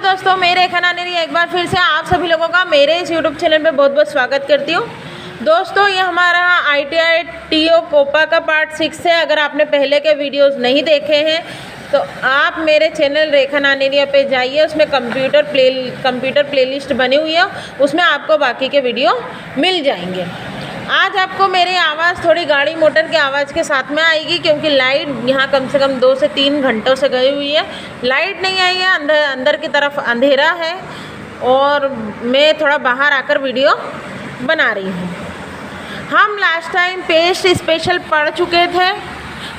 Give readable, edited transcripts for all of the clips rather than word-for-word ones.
दोस्तों, मैं रेखा नानेरी एक बार फिर से आप सभी लोगों का मेरे इस यूट्यूब चैनल पे बहुत बहुत स्वागत करती हूँ। दोस्तों, ये हमारा ITI TO कोपा का पार्ट 6 है। अगर आपने पहले के वीडियोस नहीं देखे हैं तो आप मेरे चैनल रेखा नानेरिया पे जाइए, उसमें कंप्यूटर प्लेलिस्ट बनी हुई है, उसमें आपको बाकी के वीडियो मिल जाएंगे। आज आपको मेरी आवाज़ थोड़ी गाड़ी मोटर की आवाज़ के साथ में आएगी, क्योंकि लाइट यहाँ कम से कम 2 से 3 घंटों से गई हुई है। लाइट नहीं आई है, अंदर की तरफ अंधेरा है और मैं थोड़ा बाहर आकर वीडियो बना रही हूँ। हम लास्ट टाइम पेस्ट स्पेशल पढ़ चुके थे।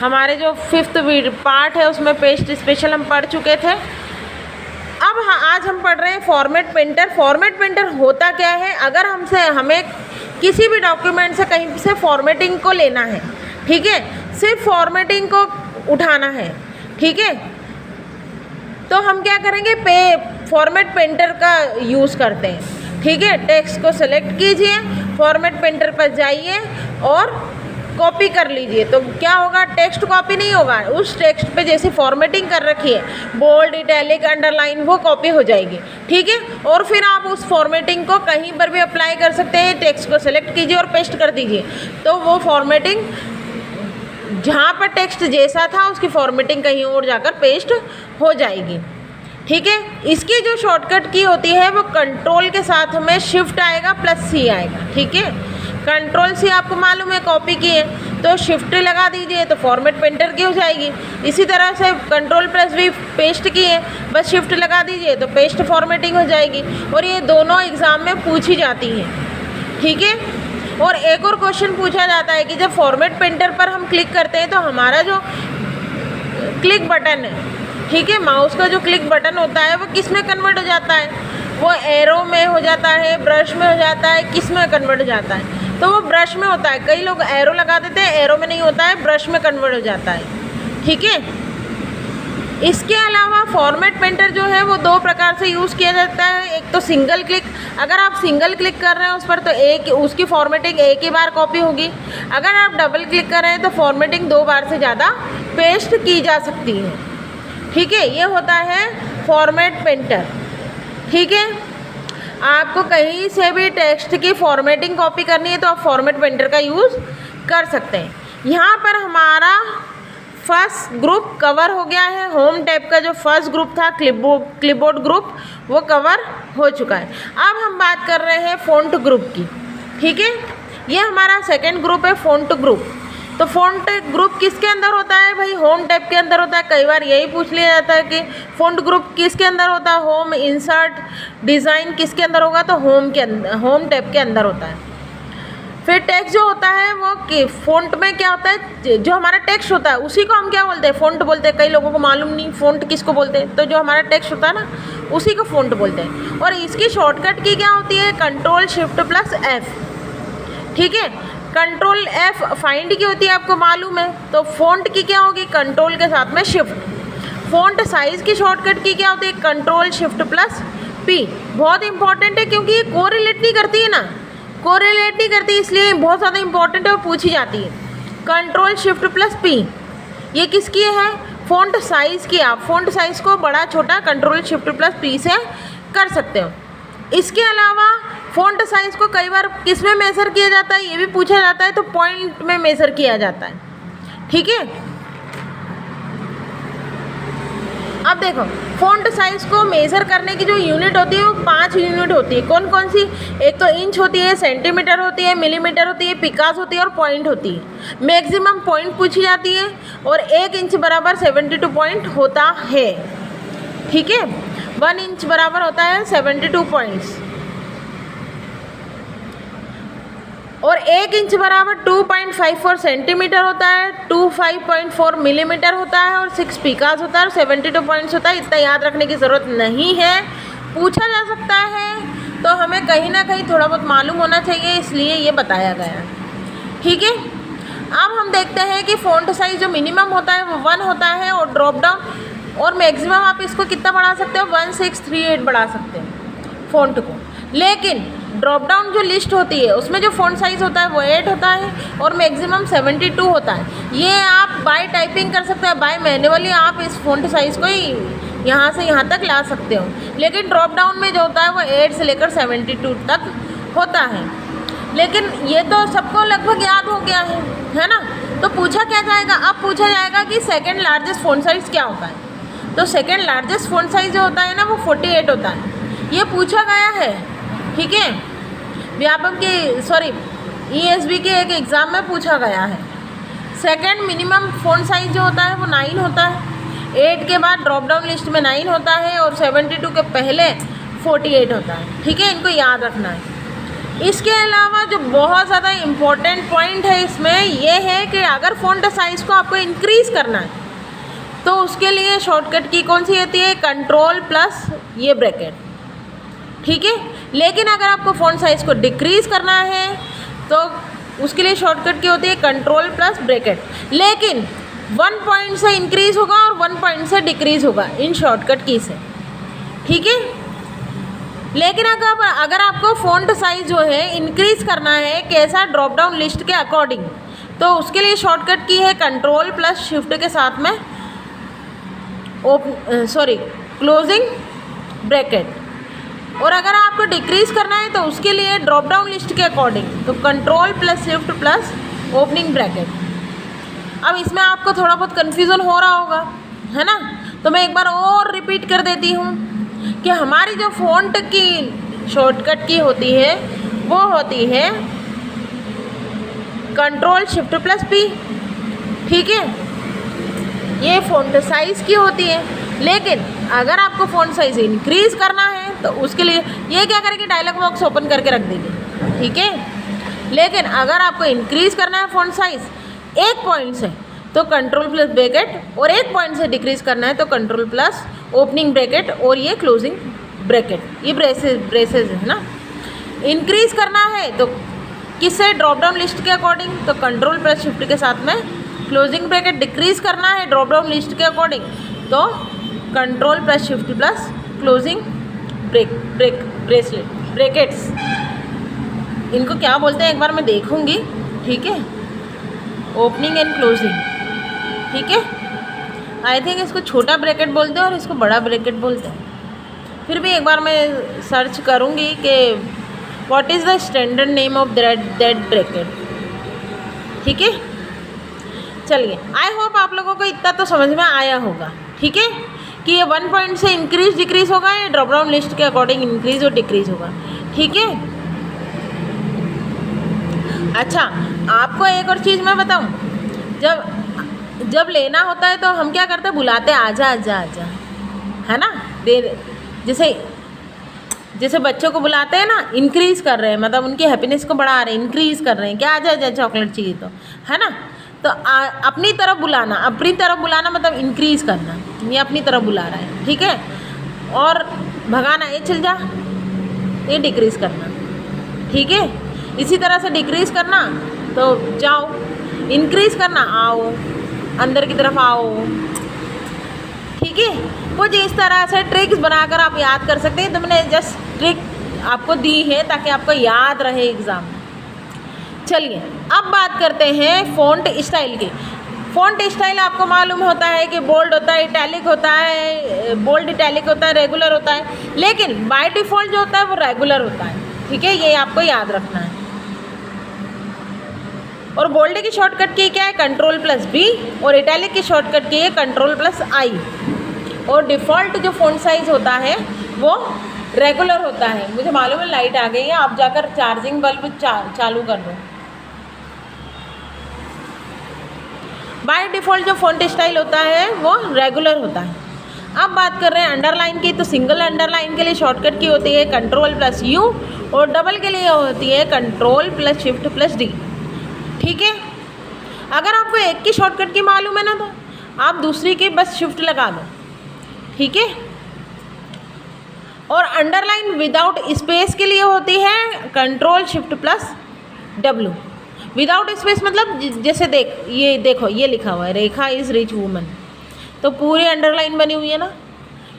हमारे जो 5th पार्ट है उसमें पेस्ट स्पेशल हम पढ़ चुके थे। अब आज हम पढ़ रहे हैं फॉर्मेट पेंटर। फॉर्मेट पेंटर होता क्या है? अगर हमें किसी भी डॉक्यूमेंट से कहीं से फॉर्मेटिंग को लेना है, ठीक है, सिर्फ फॉर्मेटिंग को उठाना है, ठीक है, तो हम क्या करेंगे? फॉर्मेट पेंटर का यूज़ करते हैं, ठीक है। टेक्स्ट को सेलेक्ट कीजिए, फॉर्मेट पेंटर पर जाइए और कॉपी कर लीजिए। तो क्या होगा? टेक्स्ट कॉपी नहीं होगा, उस टेक्स्ट पे जैसे फॉर्मेटिंग कर रखी है, बोल्ड, इटैलिक, अंडरलाइन, वो कॉपी हो जाएगी, ठीक है। और फिर आप उस फॉर्मेटिंग को कहीं पर भी अप्लाई कर सकते हैं। टेक्स्ट को सेलेक्ट कीजिए और पेस्ट कर दीजिए, तो वो फॉर्मेटिंग जहाँ पर टेक्स्ट जैसा था उसकी फॉर्मेटिंग कहीं और जाकर पेस्ट हो जाएगी, ठीक है। इसकी जो शॉर्टकट की होती है वो कंट्रोल के साथ में शिफ्ट आएगा +C आएगा, ठीक है। कंट्रोल C आपको मालूम है, कॉपी की है तो शिफ्ट लगा दीजिए तो फॉर्मेट पेंटर की हो जाएगी। इसी तरह से कंट्रोल+V पेस्ट की है, बस शिफ्ट लगा दीजिए तो पेस्ट फॉर्मेटिंग हो जाएगी। और ये दोनों एग्ज़ाम में पूछी जाती हैं, ठीक है। और एक और क्वेश्चन पूछा जाता है कि जब फॉर्मेट पेंटर पर हम क्लिक करते हैं तो हमारा जो क्लिक बटन है, ठीक है, माउस का जो क्लिक बटन होता है वो किस में कन्वर्ट हो जाता है? वो एरो में हो जाता है, ब्रश में हो जाता है, किस में कन्वर्ट हो जाता है? तो वो ब्रश में होता है। कई लोग एरो लगा देते हैं, एरो में नहीं होता है, ब्रश में कन्वर्ट हो जाता है, ठीक है। इसके अलावा फॉर्मेट पेंटर जो है वो 2 प्रकार से यूज़ किया जाता है। एक तो सिंगल क्लिक, अगर आप सिंगल क्लिक कर रहे हैं उस पर तो उसकी फॉर्मेटिंग एक ही बार कॉपी होगी। अगर आप डबल क्लिक कर रहे हैं तो फॉर्मेटिंग 2 बार से ज़्यादा पेस्ट की जा सकती है, ठीक है। ये होता है फॉर्मेट पेंटर, ठीक है। आपको कहीं से भी टेक्स्ट की फॉर्मेटिंग कॉपी करनी है तो आप फॉर्मेट पेंटर का यूज़ कर सकते हैं। यहाँ पर हमारा फर्स्ट ग्रुप कवर हो गया है। होम टैब का जो फर्स्ट ग्रुप था, क्लिपबोर्ड ग्रुप, वो कवर हो चुका है। अब हम बात कर रहे हैं फ़ॉन्ट ग्रुप की, ठीक है। ये हमारा सेकेंड ग्रुप है, फ़ॉन्ट ग्रुप। तो फ़ॉन्ट ग्रुप किसके अंदर होता है भाई? होम टैब के अंदर होता है। कई बार यही पूछ लिया जाता है कि फ़ॉन्ट ग्रुप किसके अंदर होता है? होम, इंसर्ट, डिज़ाइन किसके अंदर होगा? तो होम टैब के अंदर होता है। फिर टेक्स्ट जो होता है वो फ़ॉन्ट में क्या होता है? जो हमारा टेक्स्ट होता है उसी को हम क्या बोलते हैं? फ़ॉन्ट बोलते हैं। कई लोगों को मालूम नहीं फ़ॉन्ट किसको बोलते हैं, तो जो हमारा टेक्स्ट होता है ना उसी को फ़ॉन्ट बोलते हैं। और इसकी शॉर्टकट की क्या होती है? Ctrl+Shift+F, ठीक है। Ctrl+F फाइंड की होती है, आपको मालूम है। तो फ़ॉन्ट की क्या होगी? कंट्रोल के साथ में शिफ्ट। फ़ॉन्ट साइज़ की शॉर्टकट की क्या होती है? Ctrl+Shift+P। बहुत इंपॉर्टेंट है क्योंकि ये कोरिलेट नहीं करती है ना, कोरिलेट नहीं करती, इसलिए बहुत ज़्यादा इंपॉर्टेंट है और पूछी जाती है। Ctrl+Shift+P ये किसकी है? फ़ॉन्ट साइज़ की। आप फ़ॉन्ट साइज़ को बड़ा छोटा Ctrl+Shift+P से कर सकते हो। इसके अलावा फ़ॉन्ट साइज़ को कई बार किस में मेज़र किया जाता है ये भी पूछा जाता है, तो पॉइंट में मेज़र किया जाता है, ठीक है। अब देखो, फ़ॉन्ट साइज़ को मेज़र करने की जो यूनिट होती है वो 5 यूनिट होती है। कौन कौन सी? एक तो इंच होती है, सेंटीमीटर होती है, मिलीमीटर होती है, पिकास होती है और पॉइंट होती है। मैक्सिमम पॉइंट पूछी जाती है और 1 इंच बराबर 72 पॉइंट होता है, ठीक है। 1 इंच बराबर होता है 72 पॉइंट्स और 1 इंच बराबर 2.54 सेंटीमीटर होता है, 25.4 मिलीमीटर होता है और 6 पिकास होता है और 72 पॉइंट्स होता है। इतना याद रखने की ज़रूरत नहीं है, पूछा जा सकता है तो हमें कहीं ना कहीं थोड़ा बहुत मालूम होना चाहिए, इसलिए ये बताया गया है, ठीक है। अब हम देखते हैं कि फ़ॉन्ट साइज़ जो मिनिमम होता है वो 1 होता है और ड्रॉप डाउन और मैक्सिमम आप इसको कितना बढ़ा सकते हो? 1638 बढ़ा सकते हैं फ़ॉन्ट को। लेकिन ड्रॉप डाउन जो लिस्ट होती है उसमें जो फ़ॉन्ट साइज़ होता है वो 8 होता है और मैक्सिमम 72 होता है। ये आप बाय टाइपिंग कर सकते हैं, बाय मैन्युअली आप इस फ़ॉन्ट साइज़ को ही यहाँ से यहाँ तक ला सकते हो। लेकिन ड्रॉप डाउन में जो होता है वो 8 से लेकर 72 तक होता है। लेकिन ये तो सबको लगभग याद हो गया है ना। तो पूछा क्या जाएगा, अब पूछा जाएगा कि सेकंड लार्जेस्ट फ़ॉन्ट साइज़ क्या होता है। तो सेकंड लार्जेस्ट फ़ॉन्ट साइज़ जो होता है ना वो 48 होता है। ये पूछा गया है, ठीक है, व्यापम के सॉरी ESB के एक एग्ज़ाम में पूछा गया है। सेकंड मिनिमम फ़ॉन्ट साइज़ जो होता है वो 9 होता है। 8 के बाद ड्रॉप डाउन लिस्ट में 9 होता है और 72 के पहले 48 होता है, ठीक है, इनको याद रखना है। इसके अलावा जो बहुत ज़्यादा इम्पोर्टेंट पॉइंट है इसमें ये है कि अगर फ़ॉन्ट साइज़ को आपको इंक्रीज़ करना है तो उसके लिए शॉर्टकट की कौन सी होती है, कंट्रोल प्लस ये ब्रैकेट, ठीक है। लेकिन अगर आपको फ़ॉन्ट साइज़ को डिक्रीज़ करना है तो उसके लिए शॉर्टकट की होती है कंट्रोल प्लस ब्रैकेट। लेकिन 1 पॉइंट से इंक्रीज़ होगा और 1 पॉइंट से डिक्रीज़ होगा इन शॉर्टकट की से, ठीक है। लेकिन अगर आपको फ़ॉन्ट साइज़ जो है इंक्रीज़ करना है कैसा, ड्रॉप डाउन लिस्ट के अकॉर्डिंग, तो उसके लिए शॉर्टकट की है कंट्रोल प्लस शिफ्ट के साथ में क्लोजिंग ब्रैकेट। और अगर आपको डिक्रीज़ करना है तो उसके लिए ड्रॉप डाउन लिस्ट के अकॉर्डिंग तो control plus shift plus opening bracket. अब इसमें आपको थोड़ा बहुत कन्फ्यूज़न हो रहा होगा, है ना। तो मैं एक बार और रिपीट कर देती हूँ कि हमारी जो फ़ॉन्ट की शॉर्टकट की होती है वो होती है कंट्रोल शिफ्ट प्लस P, ठीक है, ये फ़ॉन्ट साइज़ की होती है। लेकिन अगर आपको फ़ॉन्ट साइज़ इंक्रीज़ करना है तो उसके लिए ये क्या करेगी, डायलॉग बॉक्स ओपन करके रख देगी, ठीक है। लेकिन अगर आपको इंक्रीज़ करना है फ़ॉन्ट साइज़ 1 पॉइंट से तो कंट्रोल प्लस ब्रैकेट, और 1 पॉइंट से डिक्रीज़ करना है तो कंट्रोल प्लस ओपनिंग ब्रैकेट और ये क्लोजिंग ब्रैकेट, ये ब्रेसेस है ना। इंक्रीज़ करना है तो किससे, ड्रॉप डाउन लिस्ट के अकॉर्डिंग तो कंट्रोल प्लस शिफ्ट के साथ में क्लोजिंग ब्रैकेट। डिक्रीज़ करना है ड्रॉप डाउन लिस्ट के अकॉर्डिंग तो control plus shift plus closing brackets. इनको क्या बोलते हैं एक बार मैं देखूंगी, ठीक है, ओपनिंग एंड क्लोजिंग, ठीक है। आई थिंक इसको छोटा ब्रैकेट बोलते हैं और इसको बड़ा ब्रैकेट बोलते हैं। फिर भी एक बार मैं सर्च करूंगी कि what is the standard name of that bracket, ठीक है। चलिए, आई होप आप लोगों को इतना तो समझ में आया होगा, ठीक है, कि ये 1 पॉइंट से इंक्रीज डिक्रीज़ होगा, ये ड्रॉप डाउन लिस्ट के अकॉर्डिंग इंक्रीज और डिक्रीज़ होगा, ठीक है। अच्छा, आपको एक और चीज़ मैं बताऊं, जब लेना होता है तो हम क्या करते हैं, बुलाते हैं आजा आजा आजा, है ना। जैसे बच्चों को बुलाते हैं ना, इंक्रीज़ कर रहे हैं, मतलब उनकी हैप्पीनेस को बढ़ा रहे हैं, इंक्रीज़ कर रहे हैं, क्या आजा आजा चॉकलेट चाहिए तो, है ना। तो अपनी तरफ बुलाना मतलब इंक्रीज़ करना, ये अपनी तरफ बुला रहा है, ठीक है। और भगाना, ये चल जा, ये डिक्रीज़ करना, ठीक है। इसी तरह से डिक्रीज़ करना तो जाओ, इंक्रीज़ करना आओ, अंदर की तरफ आओ, ठीक है। कुछ इस तरह से ट्रिक्स बनाकर आप याद कर सकते हैं। तो मैंने जस्ट ट्रिक आपको दी है ताकि आपको याद रहे एग्ज़ाम में। चलिए, अब बात करते हैं फ़ॉन्ट स्टाइल की। फ़ॉन्ट स्टाइल आपको मालूम होता है कि बोल्ड होता है, इटैलिक होता है, बोल्ड इटैलिक होता है, रेगुलर होता है। लेकिन बाय डिफ़ॉल्ट जो होता है वो रेगुलर होता है, ठीक है, ये आपको याद रखना है। और बोल्ड की शॉर्टकट की क्या है, कंट्रोल प्लस B, और इटैलिक की शॉर्टकट की है कंट्रोल प्लस I। और डिफ़ॉल्ट जो फ़ॉन्ट साइज़ होता है वो रेगुलर होता है। मुझे मालूम है लाइट आ गई है, आप जाकर चार्जिंग बल्ब चालू कर दो। बाय डिफ़ॉल्ट जो फ़ॉन्ट स्टाइल होता है वो रेगुलर होता है। अब बात कर रहे हैं अंडरलाइन की, तो सिंगल अंडरलाइन के लिए शॉर्टकट की होती है कंट्रोल प्लस U, और डबल के लिए होती है control plus shift plus D, ठीक है। अगर आपको एक की शॉर्टकट की मालूम है ना तो आप दूसरी की बस शिफ्ट लगा दो, ठीक है। और अंडरलाइन विदाउट स्पेस के लिए होती है control shift plus W। Without space मतलब जैसे देखो ये लिखा हुआ है रेखा इज़ रिच वूमन, तो पूरी अंडरलाइन बनी हुई है ना,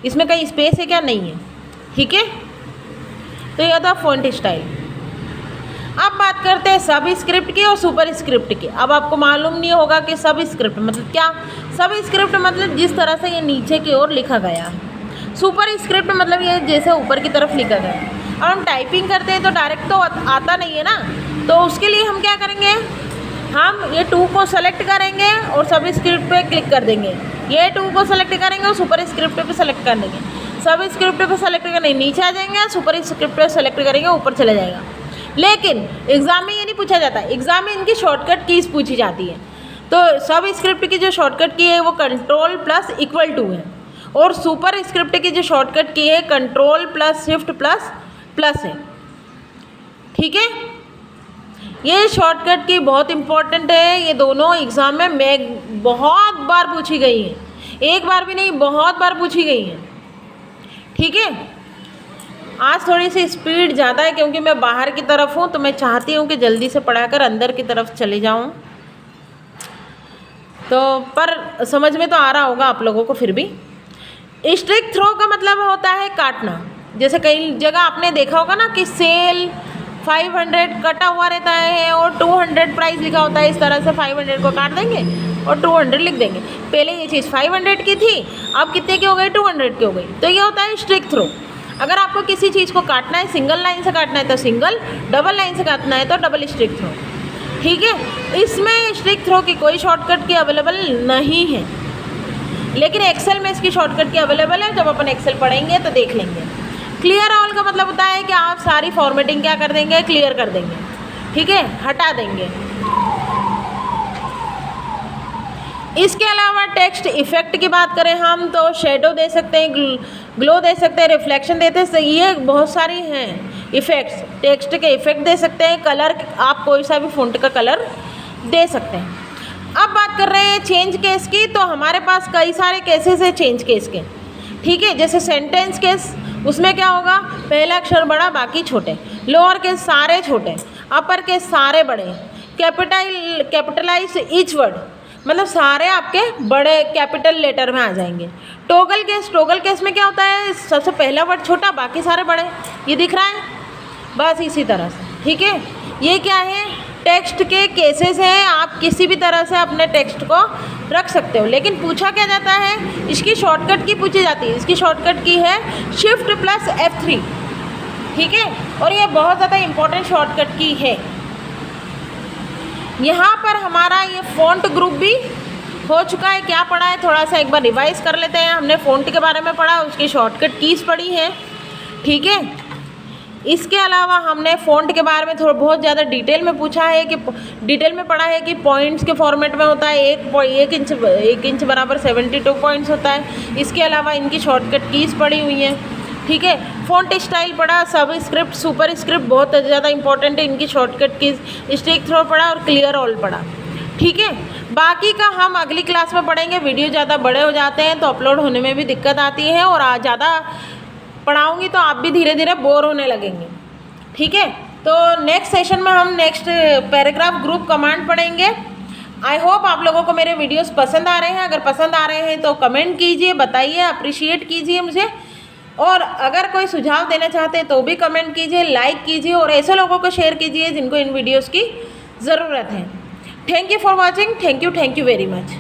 इसमें कहीं स्पेस है क्या, नहीं है, ठीक है। तो यह था फ़ॉन्ट स्टाइल। अब बात करते हैं सब स्क्रिप्ट की और सुपर स्क्रिप्ट की। अब आपको मालूम नहीं होगा कि सब स्क्रिप्ट मतलब क्या। सब स्क्रिप्ट मतलब जिस तरह से ये नीचे की ओर लिखा गया है, सुपर स्क्रिप्ट मतलब ये जैसे ऊपर की तरफ लिखा गया है। अब हम टाइपिंग करते हैं तो डायरेक्ट तो आता नहीं है ना, तो उसके लिए हम क्या करेंगे, हम ये 2 को सेलेक्ट करेंगे और सब स्क्रिप्ट पे क्लिक कर देंगे। ये 2 को सेलेक्ट करेंगे और सुपर स्क्रिप्ट पे सेलेक्ट कर देंगे। सब स्क्रिप्ट पे सेलेक्ट करने नीचे आ जाएंगे, सुपर स्क्रिप्ट पे सेलेक्ट करेंगे ऊपर चले जाएगा। लेकिन एग्ज़ाम में ये नहीं पूछा जाता, एग्ज़ाम में इनकी शॉर्टकट कीज़ पूछी जाती है। तो सब स्क्रिप्ट की जो शॉर्टकट की है वो कंट्रोल प्लस इक्वल टू है, और सुपर स्क्रिप्ट की जो शॉर्टकट की है control plus shift plus plus है। ठीक है, ये शॉर्टकट की बहुत इंपॉर्टेंट है। ये दोनों एग्ज़ाम में बहुत बार पूछी गई है, एक बार भी नहीं, बहुत बार पूछी गई है। ठीक है, आज थोड़ी सी स्पीड ज़्यादा है क्योंकि मैं बाहर की तरफ हूँ, तो मैं चाहती हूँ कि जल्दी से पढ़ाकर अंदर की तरफ चले जाऊँ। तो पर समझ में तो आ रहा होगा आप लोगों को फिर भी। स्ट्रिक थ्रो का मतलब होता है काटना। जैसे कई जगह आपने देखा होगा ना कि सेल 500 कटा हुआ रहता है और 200 प्राइस लिखा होता है। इस तरह से 500 को काट देंगे और 200 लिख देंगे। पहले ये चीज़ 500 की थी, अब कितने की हो गई, 200 की हो गई। तो ये होता है स्ट्रिक थ्रो। अगर आपको किसी चीज़ को काटना है, सिंगल लाइन से काटना है तो सिंगल, डबल लाइन से काटना है तो डबल स्ट्रिक थ्रो। ठीक है, इसमें स्ट्रिक थ्रो की कोई शॉर्टकट की अवेलेबल नहीं है, लेकिन एक्सेल में इसकी शॉर्टकट की अवेलेबल है। जब अपन एक्सेल पढ़ेंगे तो देख लेंगे। क्लियर ऑल का मतलब होता है कि आप सारी फॉर्मेटिंग क्या कर देंगे, क्लियर कर देंगे। ठीक है, हटा देंगे। इसके अलावा टेक्स्ट इफेक्ट की बात करें हम तो शेडो दे सकते हैं, ग्लो दे सकते हैं, रिफ्लेक्शन देते हैं। ये बहुत सारी हैं इफ़ेक्ट्स। टेक्स्ट के इफ़ेक्ट दे सकते हैं, कलर आप कोई सा भी फ़ॉन्ट का कलर दे सकते हैं। अब बात कर रहे हैं चेंज केस की, तो हमारे पास कई सारे केसेस है चेंज केस के। ठीक है, जैसे सेंटेंस केस, उसमें क्या होगा, पहला अक्षर बड़ा बाकी छोटे, लोअर केस सारे छोटे, अपर केस सारे बड़े, कैपिटलाइज ईच वर्ड मतलब सारे आपके बड़े कैपिटल लेटर में आ जाएंगे। टोगल केस में क्या होता है, सबसे पहला वर्ड छोटा बाकी सारे बड़े। ये दिख रहा है, बस इसी तरह से। ठीक है, ये क्या है, टेक्स्ट के केसेस हैं। आप किसी भी तरह से अपने टेक्स्ट को रख सकते हो, लेकिन पूछा क्या जाता है, इसकी शॉर्टकट की पूछी जाती है। इसकी शॉर्टकट की है शिफ्ट प्लस F3। ठीक है, और ये बहुत ज़्यादा इम्पोर्टेंट शॉर्टकट की है। यहाँ पर हमारा ये फ़ॉन्ट ग्रुप भी हो चुका है। क्या पढ़ा है, थोड़ा सा एक बार रिवाइज़ कर लेते हैं। हमने फ़ॉन्ट के बारे में पढ़ा, उसकी शॉर्टकट कीज़ पढ़ी है। ठीक है, इसके अलावा हमने फ़ॉन्ट के बारे में थोड़ा बहुत ज़्यादा डिटेल में पूछा है कि डिटेल में पढ़ा है कि पॉइंट्स के फॉर्मेट में होता है। 1 इंच बराबर 72 पॉइंट्स होता है। इसके अलावा इनकी शॉर्टकट कीज़ पढ़ी हुई हैं। ठीक है, फ़ॉन्ट स्टाइल पढ़ा, सब स्क्रिप्ट, सुपर स्क्रिप्ट बहुत ज़्यादा इंपॉर्टेंट है, इनकी शॉर्टकट कीज़, स्ट्रिक थ्रो पढ़ा और क्लियर ऑल पढ़ा। ठीक है, बाकी का हम अगली क्लास में पढ़ेंगे। वीडियो ज़्यादा बड़े हो जाते हैं तो अपलोड होने में भी दिक्कत आती है, और ज़्यादा पढ़ाऊँगी तो आप भी धीरे धीरे बोर होने लगेंगे। ठीक है, तो नेक्स्ट सेशन में हम नेक्स्ट पैराग्राफ ग्रुप कमांड पढ़ेंगे। आई होप आप लोगों को मेरे वीडियोस पसंद आ रहे हैं। अगर पसंद आ रहे हैं तो कमेंट कीजिए, बताइए, अप्रिशिएट कीजिए मुझे, और अगर कोई सुझाव देना चाहते हैं तो भी कमेंट कीजिए, लाइक कीजिए, और ऐसे लोगों को शेयर कीजिए जिनको इन वीडियोज़ की ज़रूरत है। Thank you for watching. Thank you very much.